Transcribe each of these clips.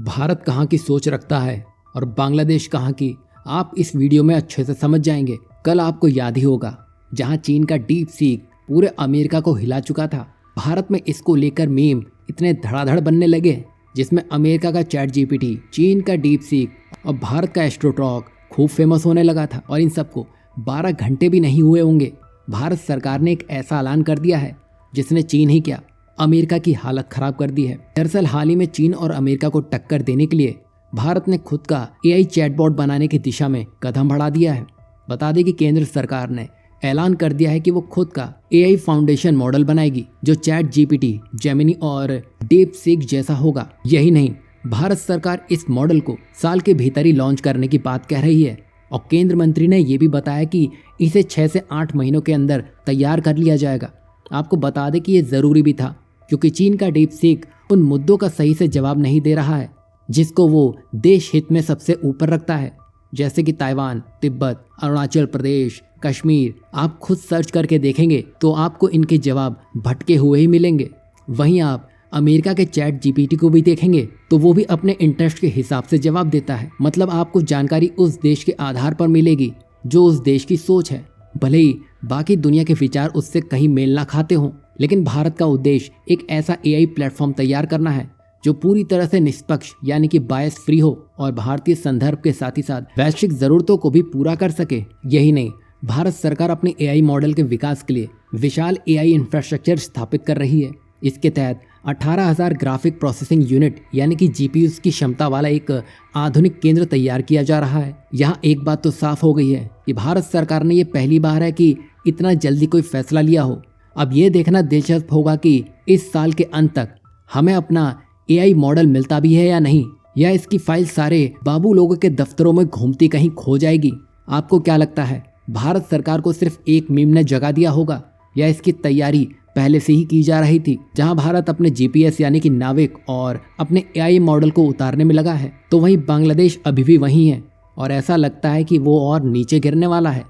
भारत कहाँ की सोच रखता है और बांग्लादेश कहाँ की, आप इस वीडियो में अच्छे से समझ जाएंगे। कल आपको याद ही होगा जहाँ चीन का डीप सीक पूरे अमेरिका को हिला चुका था। भारत में इसको लेकर मीम इतने धड़ाधड़ बनने लगे, जिसमें अमेरिका का चैट जीपीटी, चीन का डीप सीक और भारत का एस्ट्रोटॉक खूब फेमस होने लगा था। और इन सबको 12 घंटे भी नहीं हुए होंगे, भारत सरकार ने एक ऐसा ऐलान कर दिया है जिसने चीन ही क्या अमेरिका की हालत खराब कर दी है। दरअसल हाल ही में चीन और अमेरिका को टक्कर देने के लिए भारत ने खुद का एआई चैटबॉट बनाने की दिशा में कदम बढ़ा दिया है। बता दें कि केंद्र सरकार ने ऐलान कर दिया है कि वो खुद का एआई फाउंडेशन मॉडल बनाएगी जो चैट जीपीटी, जेमिनी और डीप सीक जैसा होगा। यही नहीं, भारत सरकार इस मॉडल को साल के भीतर ही लॉन्च करने की बात कह रही है और केंद्र मंत्री ने यह भी बताया कि इसे 6 से 8 महीनों के अंदर तैयार कर लिया जाएगा। आपको बता दें कि ये ज़रूरी भी था, क्योंकि चीन का डीप सीक उन मुद्दों का सही से जवाब नहीं दे रहा है जिसको वो देश हित में सबसे ऊपर रखता है, जैसे कि ताइवान, तिब्बत, अरुणाचल प्रदेश, कश्मीर। आप खुद सर्च करके देखेंगे तो आपको इनके जवाब भटके हुए ही मिलेंगे। वहीं आप अमेरिका के चैट जीपीटी को भी देखेंगे तो वो भी अपने इंटरेस्ट के हिसाब से जवाब देता है। मतलब आपको जानकारी उस देश के आधार पर मिलेगी जो उस देश की सोच है, भले ही बाकी दुनिया के विचार उससे कहीं मेल ना खाते हों। लेकिन भारत का उद्देश्य एक ऐसा एआई प्लेटफॉर्म तैयार करना है जो पूरी तरह से निष्पक्ष यानी कि बायस फ्री हो और भारतीय संदर्भ के साथ ही साथ वैश्विक जरूरतों को भी पूरा कर सके। यही नहीं, भारत सरकार अपने एआई मॉडल के विकास के लिए विशाल एआई इंफ्रास्ट्रक्चर स्थापित कर रही है। इसके तहत 18,000 ग्राफिक प्रोसेसिंग यूनिट यानी कि जीपीयूज की क्षमता वाला एक आधुनिक केंद्र तैयार किया जा रहा है। यहाँ एक बात तो साफ हो गई है कि भारत सरकार ने ये पहली बार है कि इतना जल्दी कोई फैसला लिया हो। अब ये देखना दिलचस्प होगा कि इस साल के अंत तक हमें अपना एआई मॉडल मिलता भी है या नहीं, या इसकी फाइल सारे बाबू लोगों के दफ्तरों में घूमती कहीं खो जाएगी। आपको क्या लगता है, भारत सरकार को सिर्फ एक मीम ने जगा दिया होगा या इसकी तैयारी पहले से ही की जा रही थी? जहां भारत अपने जीपीएस यानी कि नाविक और अपने एआई मॉडल को उतारने में लगा है, तो वहीं बांग्लादेश अभी भी वहीं है और ऐसा लगता है कि वो और नीचे गिरने वाला है,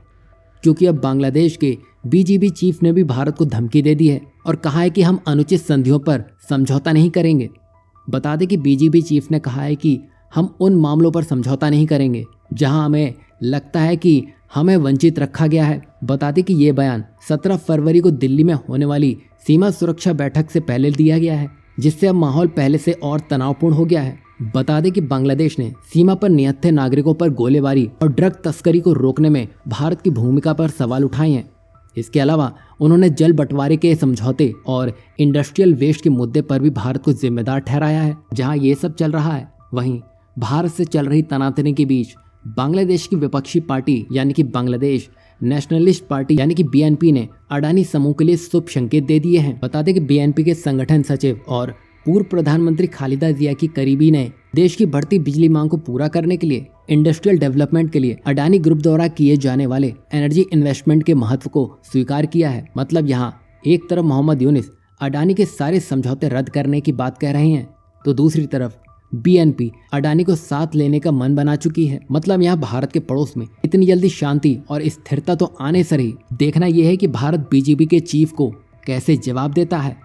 क्योंकि अब बांग्लादेश के बीजीबी चीफ ने भी भारत को धमकी दे दी है और कहा है कि हम अनुचित संधियों पर समझौता नहीं करेंगे। बता दें कि बीजीबी चीफ ने कहा है कि हम उन मामलों पर समझौता नहीं करेंगे जहां हमें लगता है कि हमें वंचित रखा गया है। बता दें कि ये बयान 17 फरवरी को दिल्ली में होने वाली सीमा सुरक्षा बैठक से पहले दिया गया है, जिससे अब माहौल पहले से और तनावपूर्ण हो गया है। बता दें कि बांग्लादेश ने सीमा पर निहत्थे नागरिकों पर गोलीबारी और ड्रग तस्करी को रोकने में भारत की भूमिका पर सवाल उठाए हैं। इसके अलावा उन्होंने जल बंटवारे के समझौते और इंडस्ट्रियल वेस्ट के मुद्दे पर भी भारत को जिम्मेदार ठहराया है। जहां ये सब चल रहा है, वहीं भारत से चल रही तनातनी के बीच बांग्लादेश की विपक्षी पार्टी यानी कि बांग्लादेश नेशनलिस्ट पार्टी यानी कि बीएनपी ने अडानी समूह के लिए शुभ संकेत दे दिए हैं। बता दें कि बीएनपी के संगठन सचिव और पूर्व प्रधानमंत्री खालिदा जिया की करीबी ने देश की बढ़ती बिजली मांग को पूरा करने के लिए इंडस्ट्रियल डेवलपमेंट के लिए अडानी ग्रुप द्वारा किए जाने वाले एनर्जी इन्वेस्टमेंट के महत्व को स्वीकार किया है। मतलब यहाँ एक तरफ मोहम्मद यूनिस अडानी के सारे समझौते रद्द करने की बात कह रहे हैं, तो दूसरी तरफ बीएनपी अडानी को साथ लेने का मन बना चुकी है। मतलब यहाँ भारत के पड़ोस में इतनी जल्दी शांति और स्थिरता तो आने से ही देखना यह है कि भारत बीजेपी के चीफ को कैसे जवाब देता है।